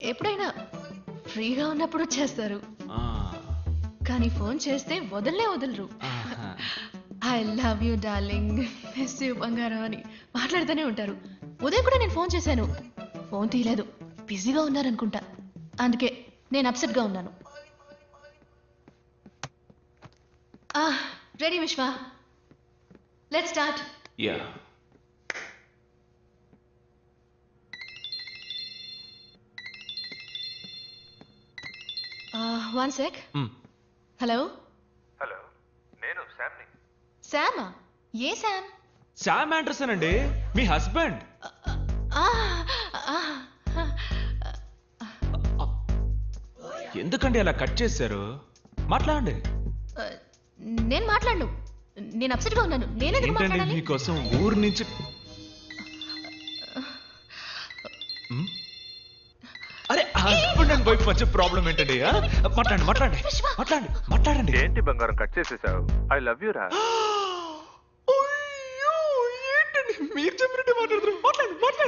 ఎప్పుడైనా ఫ్రీగా ఉన్నప్పుడు చేస్తారు. కానీ ఫోన్ చేస్తే వదలరు. I love you darling, miss you బంగారం అని మాట్లాడుతూనే ఉంటారు. ఉదయం కూడా నేను ఫోన్ చేశాను, ఫోన్ తీయలేదు, బిజీగా ఉన్నారనుకుంటా. అందుకే నేను అప్సెట్ గా ఉన్నాను. రెడీ విశ్వ, let's start. Yeah one sec. Hello hello, నేను శామ్ని. శామా? ఏ శామ్? శామ్ ఆండర్సన్ అండి, మీ హస్బెండ్. ఎందుకండి అలా కట్ చేశారు? మాట్లాడండి. నేను మాట్లాడను, నేను అప్సెట్ గా ఉన్నాను. నేనెందుకు ఏంటండి మాట్లాడాలి? మీకోసం ఊరు నుంచి అరే హస్బెండ్ అండ్ వైఫ్ మధ్య ప్రాబ్లం ఏంటండి? మాట్లాడండి. ఏంటి బంగారం కట్ చేసేసావు? ఐ లవ్ యూ రా. ఏంటండి మీరు చెప్పినట్టు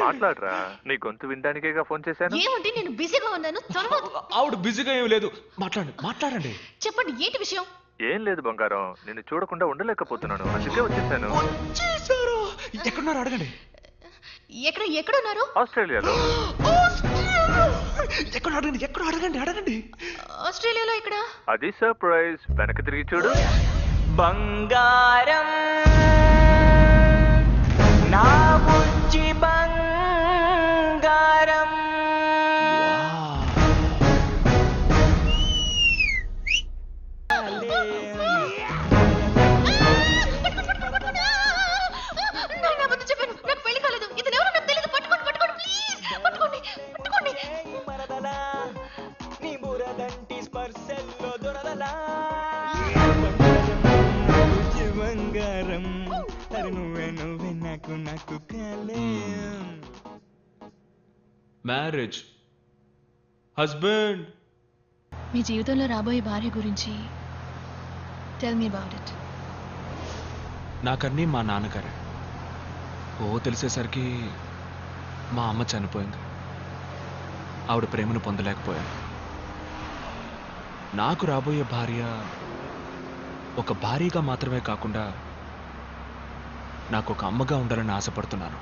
మాట్లాడరా, నీ గొంతు వినడానికేగా ఫోన్ చేశాను. ఏమంటే నేను బిజీగా ఉన్నాను. త్వరగా ఆవిడ బిజీగా ఏం లేదు, మాట్లాడండి. చెప్పండి, ఏంటి విషయం? ఏం లేదు బంగారం, నిన్ను చూడకుండా ఉండలేకపోతున్నాను, అందుకే వచ్చేసాను. ఎక్కడున్నారు అడగండి. ఎక్కడున్నారు? ఆస్ట్రేలియాలో. ఎక్కడ అడగండి. ఆస్ట్రేలియాలో ఎక్కడ? అది సర్ప్రైజ్, వెనక్కి తిరిగి చూడు. బంగారం నా బుజ్జి బంగారం. నేను అబద్ధం చెప్పాను, నాకు పెళ్లి కాలేదు. ఇతను ఎవరో నాకు తెలియదు. పట్టుకోండి ప్లీజ్, పట్టుకోండి. మరదలా నీ బురదంటి స్పర్శల్లో దొరదలా. బుజ్జి బంగారం నువ్వే నాకు కలేం. Marriage, husband. మీ జీవితంలో రాబోయే భార్య గురించి టెల్ మీ అబౌట్ ఇట్. నాకన్నీ మా నాన్నగారే. తెలిసేసరికి మా అమ్మ చనిపోయింది. ఆవిడ ప్రేమను పొందలేకపోయాను. నాకు రాబోయే భార్య ఒక భార్యగా మాత్రమే కాకుండా నాకు ఒక అమ్మగా ఉండాలని ఆశపడుతున్నాను.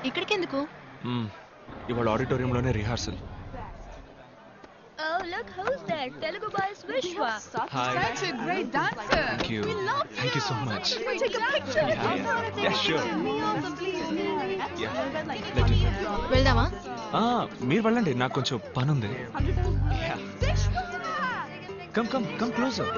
ఇక్కడికెందుకు? ఇవాళ ఆడిటోరియంలోనే rehearsal. Oh, look who's there. Telugu boy Vishwa. Hi. Such a great dancer. Thank you. We love Thank you so much. Take a picture. Yeah, sure. Me also, please. Yeah. Let it. వెళ్దామా? మీరు వెళ్ళండి, నాకు కొంచెం పని ఉంది. Come closer.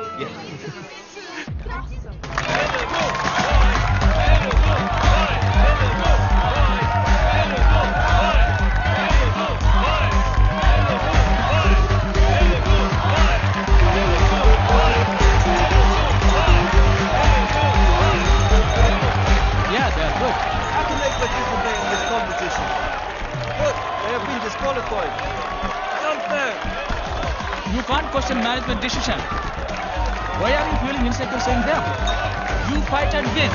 You can't question management decision. Why are you feeling insecure saying them? You fight and win.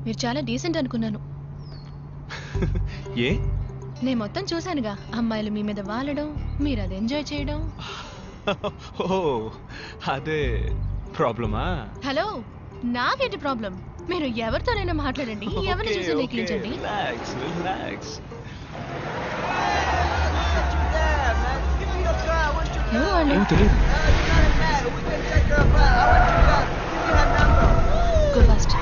మీరు చాలా decent అనుకున్నాను. ఏ? నేను మొత్తం చూశానుగా. అమ్మాయిలు మీ మీద వాలడం, మీరు అది ఎంజాయ్ చేయడం. అదే ప్రాబ్లమా? హలో, నాకేంటి ప్రాబ్లం? మీరు ఎవరితోనైనా మాట్లాడండి, ఎవరిని చూసి నెక్కించండి. రిలాక్స్. ఏం తెలియదు. Go fast.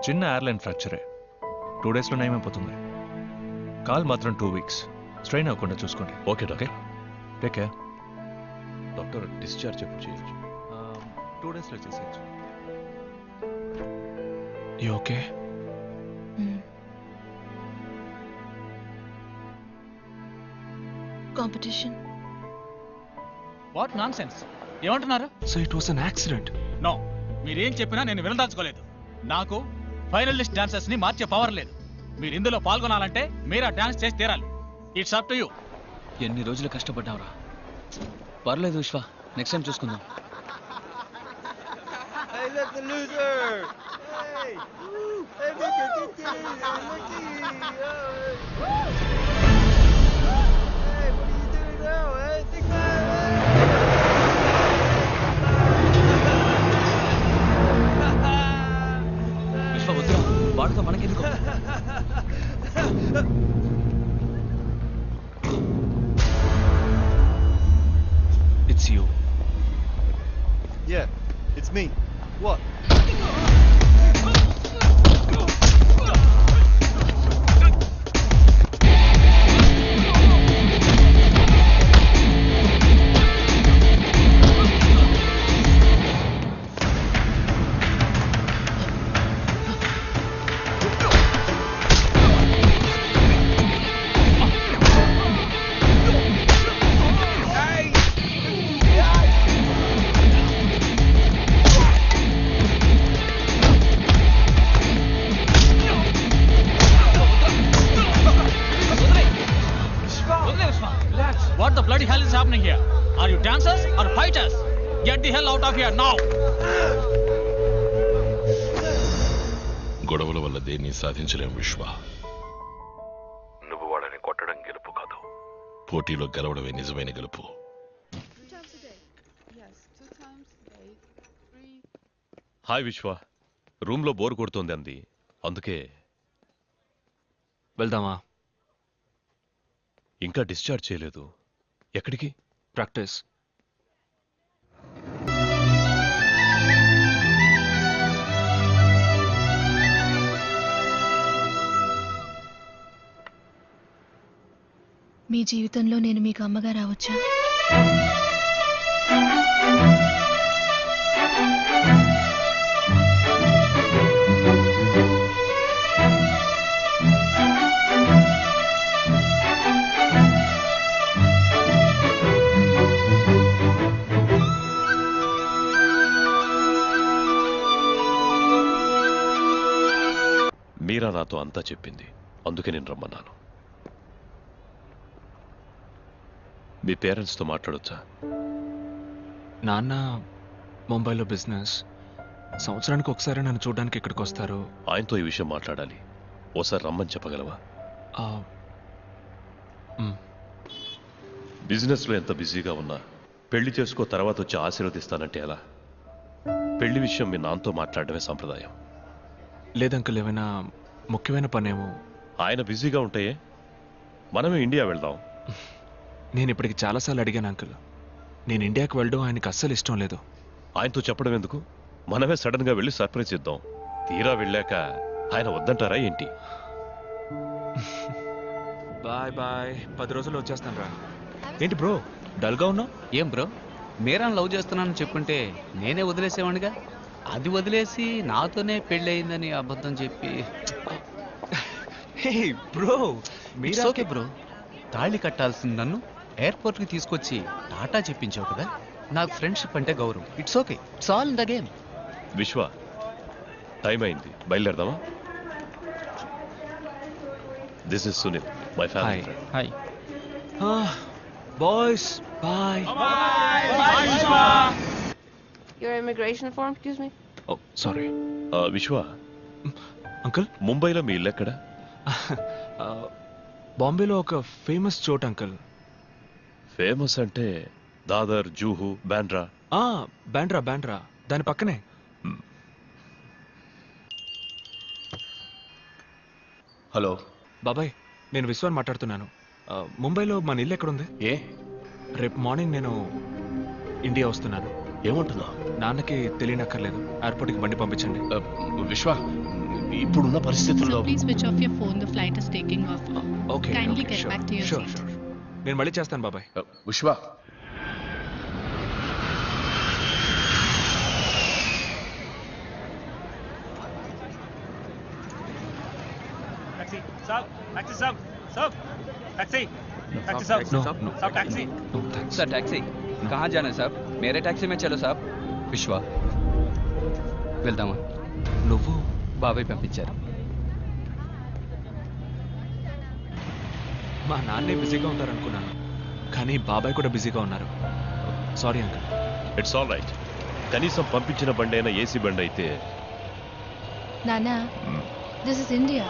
చిన్న ఎయిర్లైన్ ఫ్రాక్చరే, 2 days లో నయమైపోతుంది. కాల్ మాత్రం 2 weeks. స్ట్రెయిన్ అవ్వకుండా చూసుకోండి. Okay doctor. Take care. Doctor discharge ఎప్పుడు చేయొచ్చు? 2 days లో చేసేయచ్చు. You okay? Competition. What nonsense? ఏమంటున్నారు? So it was an accident. No, మీరేం చెప్పినా నేను వినదాల్చుకోలేదు. నాకు ఫైనలిస్ట్ డాన్సర్స్ ని మార్చే పవర్ లేదు. మీరు ఇందులో పాల్గొనాలంటే మీరు ఆ డాన్స్ చేసి తీరాలి. It's up to you. ఎన్ని రోజులు కష్టపడ్డావురా. పర్లేదు విశ్వ, నెక్స్ట్ టైం చూసుకుందాం. Hey, look, the loser! Hey! Hey, look at this! Hey, what are you doing now? Hey, think విశ్వ వద్దురా, వాడితో మనకెందుకు? It's you. Yeah, it's me. What? What the bloody hell is happening here? Are you dancers or fighters? Get the hell out of here now! గొడవల వల్ల దేన్ని సాధించలేం విశ్వ. నువ్వు వాడని కొట్టడం గెలుపు కాదు, పోటీలో గెలవడమే నిజమైన గెలుపు. హాయ్ విశ్వ, రూమ్లో బోర్ కొడుతోంది అంది, అందుకే. వెళ్దామా? ఇంకా డిశ్చార్జ్ చేయలేదు. ఎక్కడికి? ప్రాక్టీస్. మీ జీవితంలో నేను మీకు అమ్మగా రావచ్చా? మీరా నాతో అంతా చెప్పింది, అందుకే నేను రమ్మన్నాను. మీ పేరెంట్స్తో మాట్లాడొచ్చా? నాన్న ముంబైలో బిజినెస్, సంవత్సరానికి ఒకసారి నన్ను చూడడానికి ఇక్కడికి వస్తారు. ఆయనతో ఈ విషయం మాట్లాడాలి, ఓసారి రమ్మని చెప్పగలవా? బిజినెస్లో ఎంత బిజీగా ఉన్నా పెళ్లి చేసుకో తర్వాత వచ్చి ఆశీర్వదిస్తానంటే ఎలా? పెళ్లి విషయం మీ నాన్నతో మాట్లాడడమే సంప్రదాయం. లేదంకుల్, ఏమైనా ముఖ్యమైన పనేమో. ఆయన బిజీగా ఉంటాయే, మనమే ఇండియా వెళ్దాం. నేను ఇప్పటికి చాలాసార్లు అడిగాను అంకుల్, నేను ఇండియాకి వెళ్ళడం ఆయనకి అస్సలు ఇష్టం లేదు. ఆయనతో చెప్పడం ఎందుకు? మనమే సడన్గా వెళ్ళి సర్ప్రైజ్ ఇద్దాం. తీరా వెళ్ళాక ఆయన వద్దంటారా ఏంటి? బాయ్ బాయ్, 10 రోజుల్లో వచ్చేస్తాను రా. ఏంటి బ్రో డల్గా ఉన్నావు? ఏం బ్రో, మీరా లవ్ చేస్తున్నానని చెప్పుంటే నేనే వదిలేసేవాడిగా. అది వదిలేసి నాతోనే పెళ్ళి అయిందని అబద్ధం చెప్పి. హే బ్రో, మీరా ఓకే బ్రో, తాళి కట్టాల్సింది నన్ను ఎయిర్పోర్ట్కి తీసుకొచ్చి టాటా చెప్పించావు కదా. నాకు ఫ్రెండ్షిప్ అంటే గౌరవం. It's okay, it's all in the game. Vishwa, time అయింది, బయలుదేరదామా? This is Sunil, my family friend. Hi boys, bye. Your immigration form, excuse me? Oh sorry. Vishwa, uncle, ముంబైలో మీ ఇల్లు ఎక్కడ? బాంబేలో ఒక ఫేమస్ చోట్ అంకుల్. ఫేమస్ అంటే దాదర్, జూహు, బాండ్రా. బాండ్రా, బాండ్రా దాని పక్కనే. హలో బాబాయ్, నేను విశ్వాన్ మాట్లాడుతున్నాను. ముంబైలో మన ఇల్లు ఎక్కడుంది? ఏ రేపు మార్నింగ్ నేను ఇండియా వస్తున్నాను. ఏమంటున్నా? నాన్నకి తెలియనక్కర్లేదు, ఎయిర్పోర్ట్కి బండి పంపించండి. విశ్వ, ఇప్పుడున్న పరిస్థితుల్లో Please switch off your phone. The flight is taking off. Okay, Kindly get back to your sure seat. Sure. నేను మళ్ళీ చేస్తాను బాబాయ్. విశ్వ, Taxi, sir. Taxi, sir. Sir. Taxi. Taxi साहब No, साहब no. साहब taxi No, thanks. Sir taxi कहाँ जाना है साहब मेरे टैक्सी में चलो साहब విశ్వ వెళ్దామా నువ్వు బాబాయ్ పంపించారు మా నాన్నే బిజీగా ఉంటారనుకున్నాను కానీ బాబాయ్ కూడా బిజీగా ఉన్నారు sorry uncle. It's all right. కనీసం పంపించిన బండి అయినా ఏసీ బండి అయితే. నానా దిస్ ఇస్ ఇండియా.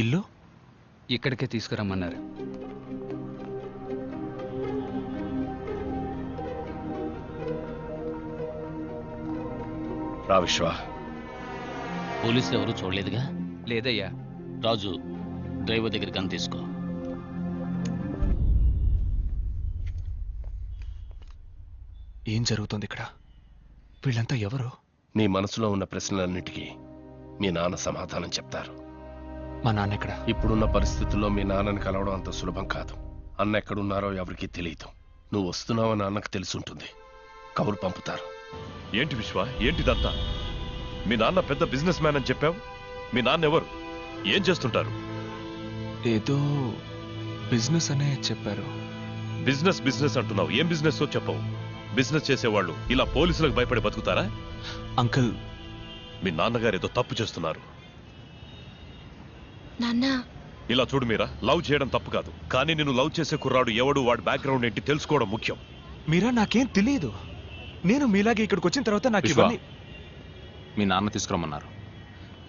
ఇల్లు ఇక్కడికే తీసుకురమ్మన్నారు రా విశ్వ. పోలీసులు ఎవరు చూడలేదుగా? లేదయ్యా. రాజు డ్రైవర్ దగ్గర గన్ తీసుకో. ఏం జరుగుతుంది ఇక్కడ? వీళ్ళంతా ఎవరు? నీ మనసులో ఉన్న ప్రశ్నలన్నిటికీ మీ నాన్న సమాధానం చెప్తారు. మా నాన్న ఎక్కడ? ఇప్పుడున్న పరిస్థితుల్లో మీ నాన్నని కలవడం అంత సులభం కాదు. అన్న ఎక్కడున్నారో ఎవరికీ తెలియదు. నువ్వు వస్తున్నావని అన్నకు తెలుసుంటుంది. కబురు పంపుతారు. ఏంటి విశ్వ, ఏంటిదంతా? మీ నాన్న పెద్ద బిజినెస్ మ్యాన్ అని చెప్పావు. మీ నాన్న ఎవరు, ఏం చేస్తుంటారు? ఏదో బిజినెస్ అనే చెప్పారు. బిజినెస్ బిజినెస్ అంటున్నావు, ఏం బిజినెస్ చెప్పవు. బిజినెస్ చేసేవాళ్ళు ఇలా పోలీసులకు భయపడి బతుకుతారా? అంకుల్, మీ నాన్నగారు ఏదో తప్పు చేస్తున్నారు. నాన్నా ఇలా చూడు మీరా, లవ్ చేయడం తప్పు కాదు, కానీ నేను లవ్ చేసే కుర్రాడు ఎవడు, వాడి బ్యాక్గ్రౌండ్ ఏంటి తెలుసుకోవడం ముఖ్యం. మీరా నాకేం తెలియదు. నేను మీలాగే ఇక్కడికి వచ్చిన తర్వాత నాకు విశ్వ, ఇవన్నీ. మీ నాన్న తీసుకురమ్మన్నారు.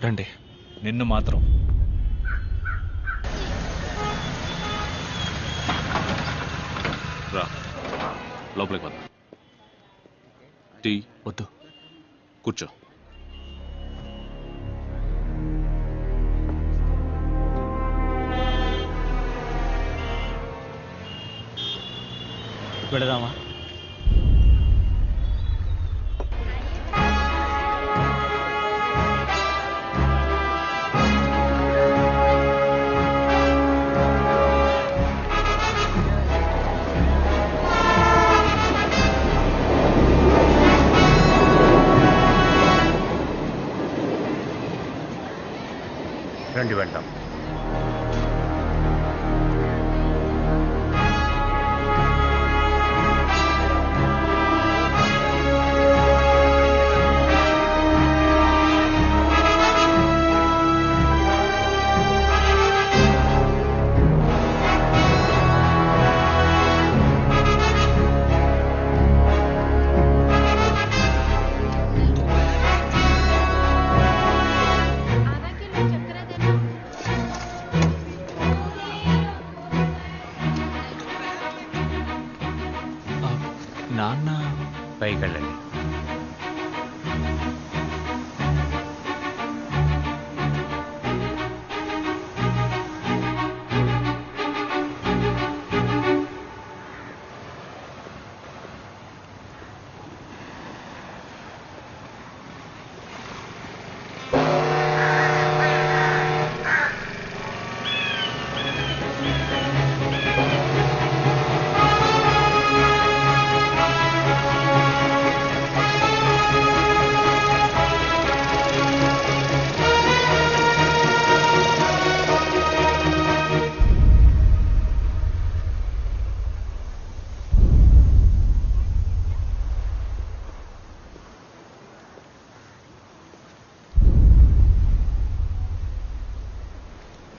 రండి. నిన్ను మాత్రం రా లోపలికి వద్దాం. టీ వద్దు, కూర్చో. వెళదామా? రండి వెళ్దాం. నాన్న పైకి వెళ్ళండి.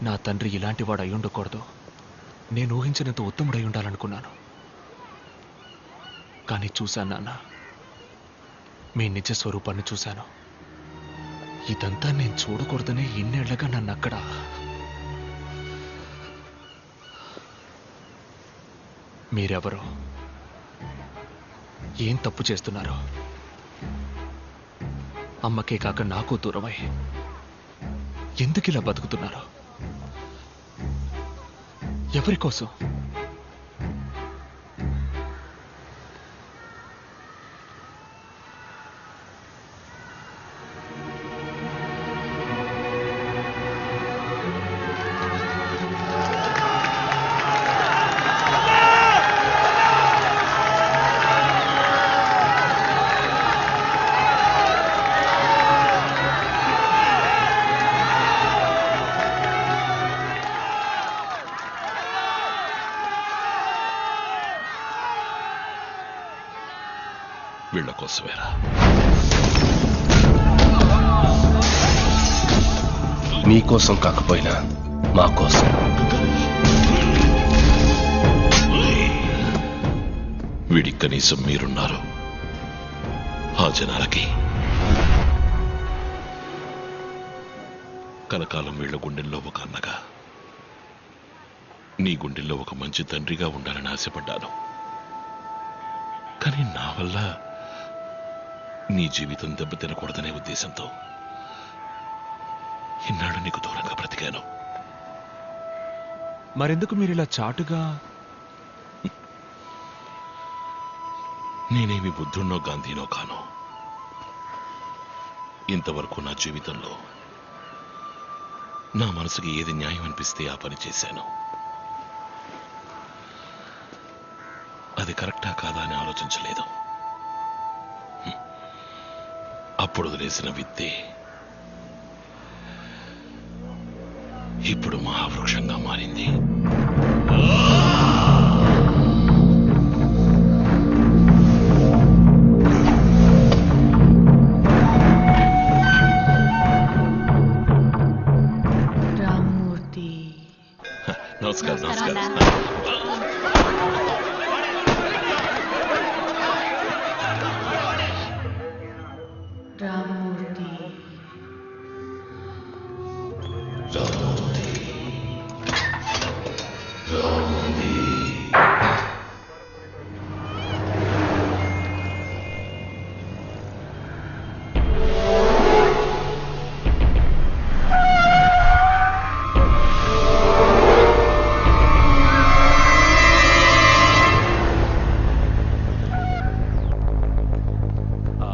నా తండ్రి ఇలాంటి వాడు అయి ఉండకూడదు. నేను ఊహించినంత ఉత్తముడై ఉండాలనుకున్నాను. కానీ చూశాను నాన్న, మీ నిజ స్వరూపాన్ని చూశాను. ఇదంతా నేను చూడకూడదనే ఇన్నేళ్లగా నన్ను అక్కడ. మీరెవరు? ఏం తప్పు చేస్తున్నారు? అమ్మకే కాక నాకు దూరమై ఎందుకు ఇలా బతుకుతున్నారు? ఎవరి కోసం? వీళ్ళ కోసమేరా. మీకోసం కాకపోయినా మా కోసం. వీడికి కనీసం మీరున్నారు. ఆ జనాలకి కలకాలం వీళ్ళ గుండెల్లో ఒక అన్నగా, నీ గుండెల్లో ఒక మంచి తండ్రిగా ఉండాలని ఆశపడ్డాను. కానీ నా వల్ల నీ జీవితం దెబ్బతినకూడదనే ఉద్దేశంతో ఇన్నాళ్ళు నీకు దూరంగా బ్రతికాను. మరెందుకు మీరు ఇలా చాటుగా? నేనేమి బుద్ధున్నో గాంధీనో కాను. ఇంతవరకు నా జీవితంలో నా మనసుకి ఏది న్యాయం అనిపిస్తే ఆ పని చేశాను. అది కరెక్టా కాదా అని ఆలోచించలేదు. అప్పుడు వదిలేసిన విత్తే ఇప్పుడు మహావృక్షంగా మారింది. రామ్మూర్తి. నమస్కారం. నమస్కారం. రామ్మూర్తి.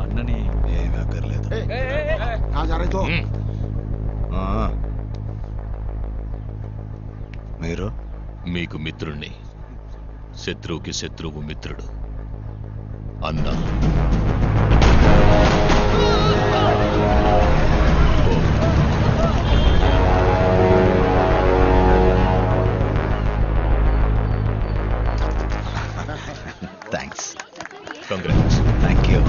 అన్నని ఏమీ అక్కర్లేదు. మీరు? మీకు మిత్రుణ్ణి, శత్రువుకి శత్రువు మిత్రుడు. అన్నా థ్యాంక్స్. కంగ్రాట్స్. Thank you.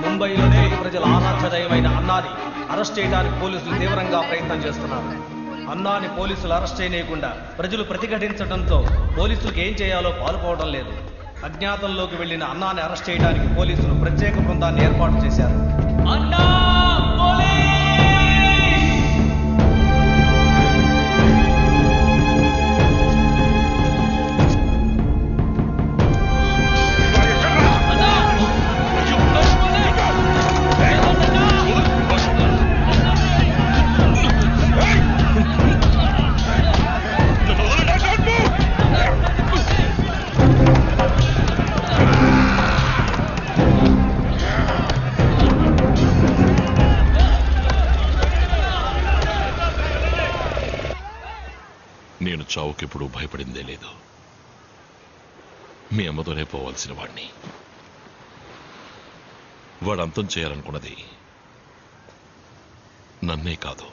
ముంబైలో తెలుగు ప్రజల ఆరాధ్యదయమైన అన్నాని అరెస్ట్ చేయడానికి పోలీసులు తీవ్రంగా ప్రయత్నం చేస్తున్నారు. అన్నాని పోలీసులు అరెస్ట్ చేయనీయకుండా ప్రజలు ప్రతిఘటించడంతో పోలీసులకు ఏం చేయాలో పాలుపోవడం లేదు. అజ్ఞాతంలోకి వెళ్లిన అన్నాని అరెస్ట్ చేయడానికి పోలీసులు ప్రత్యేక బృందాన్ని ఏర్పాటు చేశారు. చావుకెప్పుడు భయపడిందే లేదు. మీ అమ్మతోనే పోవాల్సిన వాడిని. వాడు అంతం చేయాలనుకున్నది నన్నే కాదు,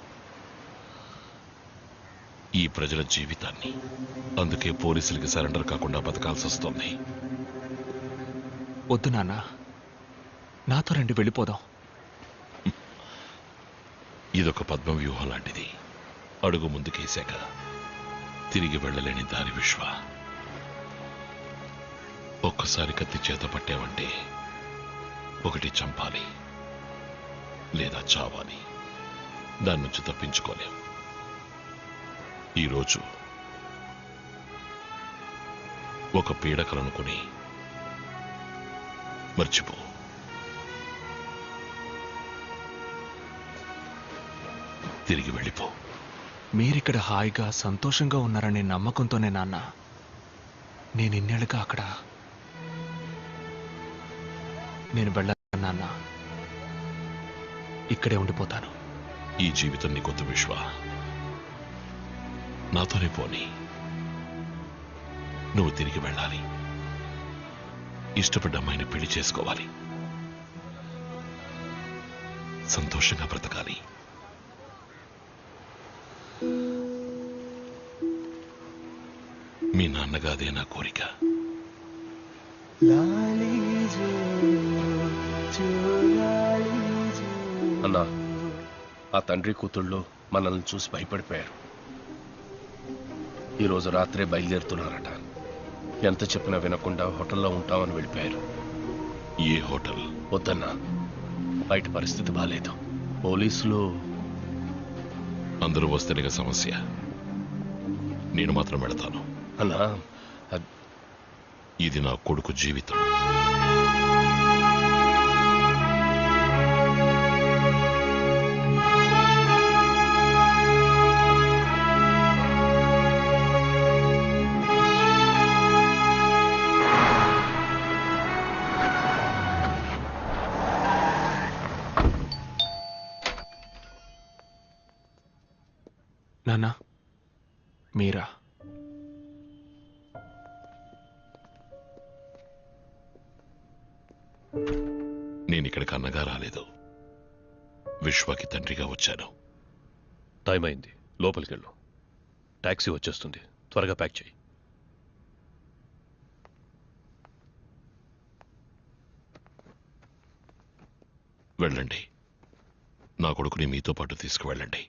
ఈ ప్రజల జీవితాన్ని. అందుకే పోలీసులకి సరెండర్ కాకుండా బతకాల్సి వస్తుంది. వద్దు నాన్న, నాతో రండి, వెళ్ళిపోదాం. ఇదొక పద్మ వ్యూహం లాంటిది. అడుగు ముందుకేశాక తిరిగి వెళ్ళలేని దారి విశ్వ. ఒక్కసారి కత్తి చేత పట్టావంటే ఒకటి చంపాలి లేదా చావాలి. దాని నుంచి తప్పించుకోలేం. ఈరోజు ఒక పీడకలనుకుని మర్చిపో. తిరిగి వెళ్ళిపో. మీరిక్కడ హాయిగా సంతోషంగా ఉన్నారనే నమ్మకంతోనే నాన్న నేను ఇన్నేళ్ళుగా అక్కడ. నేను వెళ్ళను నాన్న, ఇక్కడే ఉండిపోతాను. ఈ జీవితం నీకొద్దు విశ్వ, నాతోనే పోని. నువ్వు తిరిగి వెళ్ళాలి, ఇష్టపడ్డ అమ్మాయిని పెళ్లి చేసుకోవాలి, సంతోషంగా బ్రతకాలి. మీ నాన్నగా అదే నా కోరిక. అన్నా, ఆ తండ్రి కూతుళ్ళు మనల్ని చూసి భయపడిపోయారు. ఈరోజు రాత్రే బయలుదేరుతున్నారట. ఎంత చెప్పినా వినకుండా హోటల్లో ఉంటామని వెళ్ళిపోయారు. ఏ హోటల్? వద్దన్నా, బయట పరిస్థితి బాలేదు. పోలీసులు అందరూ వస్తేనేగా సమస్య. నేను మాత్రం వెళతాను. అన్నా, ఇది నా కొడుకు జీవితం. నాన్న, మీరా? నేనిక్కడికి అన్నగా రాలేదు, విశ్వకి తండ్రిగా వచ్చాను. టైం అయింది, లోపలికి వెళ్ళు. టాక్సీ వచ్చేస్తుంది, త్వరగా ప్యాక్ చేయి. వెళ్ళండి, నా కొడుకుని మీతో పాటు తీసుకువెళ్ళండి.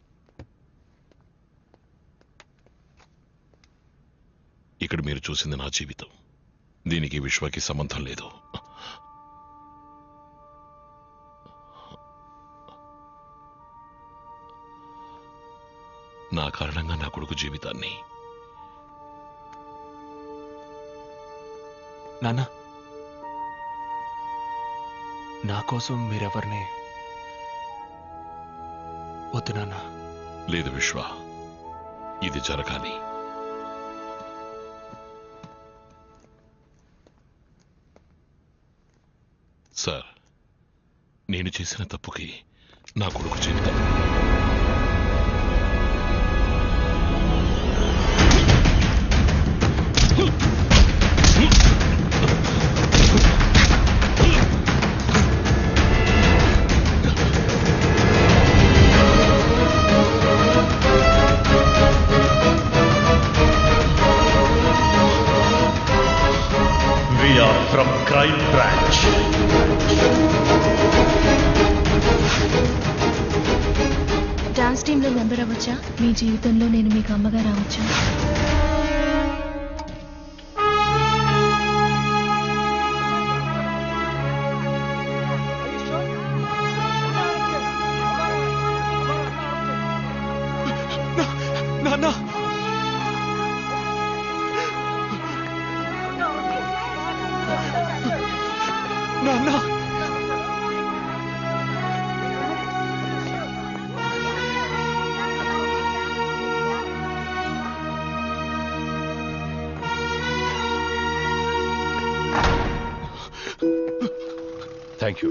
ఇక్కడ మీరు చూసింది నా జీవితం. దీనికి విశ్వకి సంబంధం లేదు. నా కారణంగా నా కొడుకు జీవితాన్ని. నాన్న, నా కోసం మీరెవరిని వద్దు నాన్న. లేదు విశ్వ, ఇది జరగాలి. సార్, నేను చేసిన తప్పుకి నా కొడుకు జీవితం. We are from Crime Branch. Dance టీంలో మెంబర్ అవ్వచ్చా? మీ జీవితంలో నేను మీకు అమ్మగా రావచ్చా? నాన్న, నాన్న, థ్యాంక్ యూ.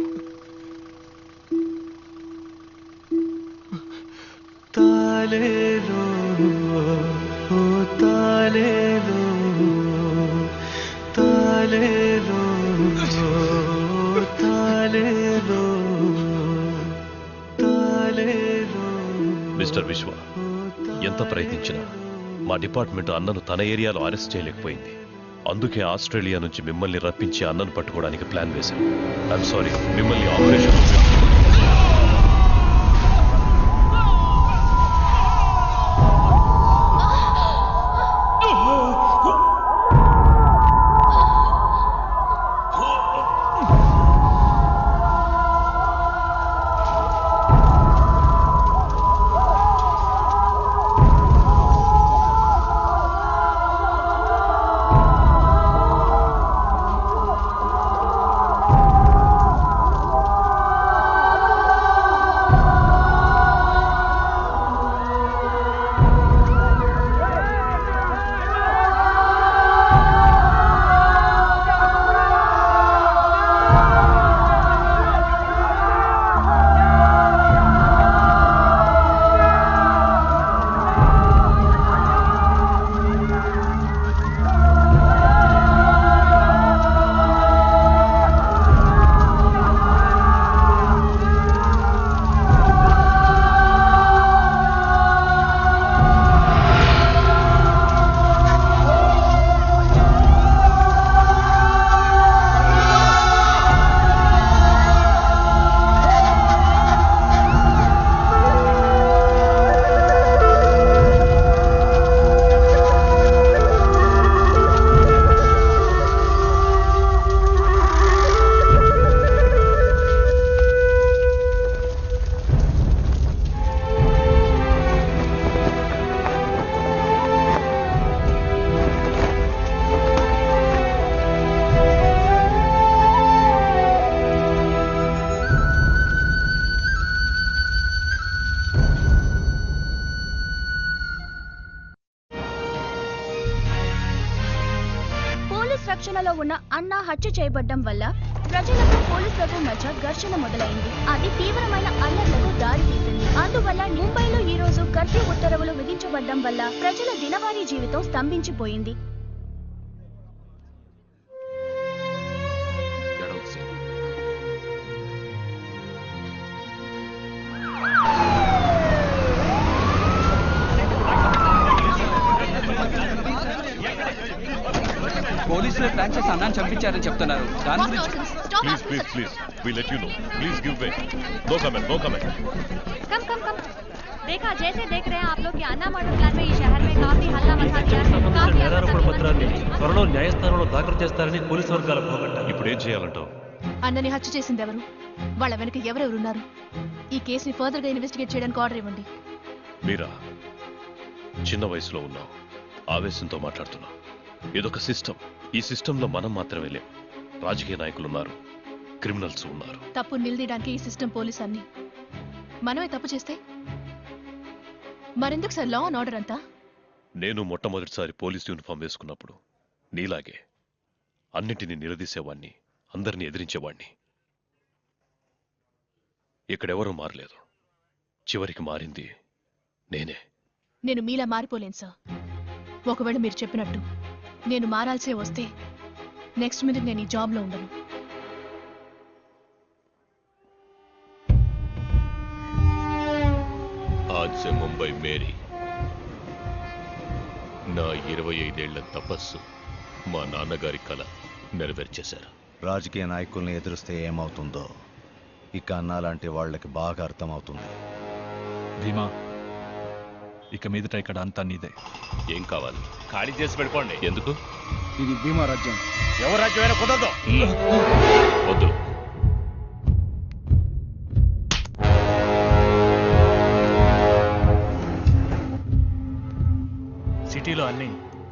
తాలేలో మిస్టర్ విశ్వ, ఎంత ప్రయత్నించినా మా డిపార్ట్మెంట్ అన్నను తన ఏరియాలో అరెస్ట్ చేయలేకపోయింది. అందుకే ఆస్ట్రేలియా నుంచి మిమ్మల్ని రప్పించి అన్నను పట్టుకోవడానికి ప్లాన్ వేశాం. ఐఎమ్ సారీ, మిమ్మల్ని ఆపరేషన్ రక్షణలో ఉన్న అన్న హత్య చేయబడ్డం వల్ల ప్రజలకు పోలీసులకు మధ్య ఘర్షణ మొదలైంది. అది తీవ్రమైన అల్లర్లకు దారి తీసింది. అందువల్ల ముంబైలో ఈ రోజు కర్ఫ్యూ ఉత్తర్వులు విధించబడ్డం వల్ల ప్రజల దినవారీ జీవితం స్తంభించిపోయింది. పోలీసులు ప్లాన్ చేసి అన్నాన్ని చంపించారని చెప్తున్నారు. దాని గురించి please please please we let you know. Please give way. No comment, no comment. कम कम कम देखा जैसे देख रहे हैं आप लोग कि अन्ना मर्डर प्लान में इस शहर में काफी हल्ला मचा दिया है. काफी నేరారోపణ పత్రాన్ని త్వరలో న్యాయస్థానంలో దాఖలు చేస్తారని పోలీసు వర్గాలు పోగొట్టారు. ఇప్పుడు ఏం చేయాలంటావు? అన్నని హత్య చేసింది ఎవరు, వాళ్ళ వెనక ఎవరెవరున్నారు, ఈ కేసుని ఫర్దర్ గా ఇన్వెస్టిగేట్ చేయడానికి ఆర్డర్ ఇవ్వండి. మీరా చిన్న వయసులో ఉన్నావు, ఆవేశంతో మాట్లాడుతున్నావు. ఇదొక సిస్టమ్. ఈ సిస్టంలో మనం మాత్రమే లేం. రాజకీయ నాయకులు ఉన్నారు, క్రిమినల్స్ ఉన్నారు. తప్పు నిలదీయడానికి ఈ సిస్టమ్ పోలీస్ అన్ని. మనమే తప్పు చేస్తే మరెందుకు సార్ లా అండ్ ఆర్డర్ అంతా? నేను మొట్టమొదటిసారి పోలీస్ యూనిఫామ్ వేసుకున్నప్పుడు నీలాగే అన్నిటినీ నిలదీసేవాణ్ణి, అందరినీ ఎదిరించేవాణ్ణి. ఇక్కడెవరూ మారలేదు. చివరికి మారింది నేనే. నేను మీలా మారిపోలేను సార్. ఒకవేళ మీరు చెప్పినట్టు నేను మారాల్సే వస్తే నెక్స్ట్ మినిట్ నేను ఈ జాబ్లో ఉండను. आज से मुंबई मेरी. నా 25 ఏళ్ల తపస్సు మా నాన్నగారి కల నెరవేర్చేశారు. రాజకీయ నాయకుల్ని ఎదురిస్తే ఏమవుతుందో ఇక అన్నా లాంటి వాళ్ళకి బాగా అర్థమవుతుంది. భీమా, ఇక మీదట ఇక్కడ అంతా నీదే. ఏం కావాలి? ఖాళీ చేసి పెట్టుకోండి. ఎందుకు? ఇది భీమా రాజ్యం. ఎవరు రాజ్యమైనా కుదరదు. వద్దు. సిటీలో అన్ని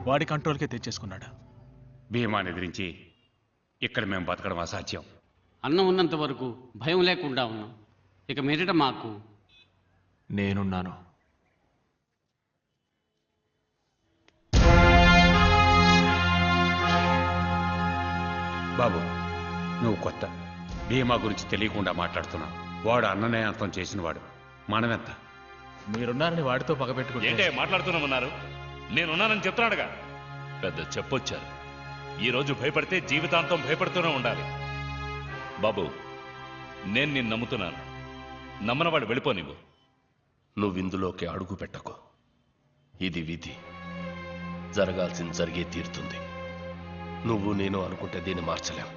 వాడి కంట్రోల్కే తెచ్చేసుకున్నాడు. భీమాని ఎదిరించి ఇక్కడ మేము బతకడం అసాధ్యం. అన్నం ఉన్నంత వరకు భయం లేకుండా ఉన్నాం. ఇక మీదట మాకు నేనున్నాను. బాబు, నువ్వు కొత్త. భీమా గురించి తెలియకుండా మాట్లాడుతున్నావు. వాడు అన్ననే అంతం చేసినవాడు. మనమెంత? మీరున్నారని వాడితో పగబెట్టుకుంటే ఏంటే మాట్లాడుతున్నామన్నారు? నేనున్నానని చెప్తున్నాడుగా. పెద్ద చెప్పొచ్చారు. ఈరోజు భయపడితే జీవితాంతం భయపడుతూనే ఉండాలి. బాబు, నేను నిన్ను నమ్ముతున్నాను. నమ్మనవాడు వెళ్ళిపోనివ్వు. నువ్విందులోకి అడుగు పెట్టకు. ఇది విధి. జరగాల్సింది జరిగే తీరుతుంది. నువ్వు నేను అనుకుంటే దీన్ని మార్చలేం.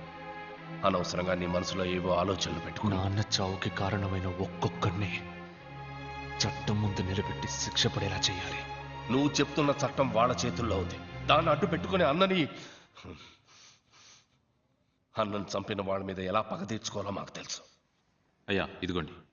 అనవసరంగా నీ మనసులో ఏవో ఆలోచనలు పెట్టుకో. నాన్న చావుకి కారణమైన ఒక్కొక్కడిని చట్టం ముందు నిలబెట్టి శిక్ష పడేలా చేయాలి. నువ్వు చెప్తున్న చట్టం వాళ్ళ చేతుల్లో ఉంది. దాన్ని అడ్డు పెట్టుకుని అన్నని చంపిన వాళ్ళ మీద ఎలా పగ తీర్చుకోవాలో మాకు తెలుసు. అయ్యా ఇదిగోండి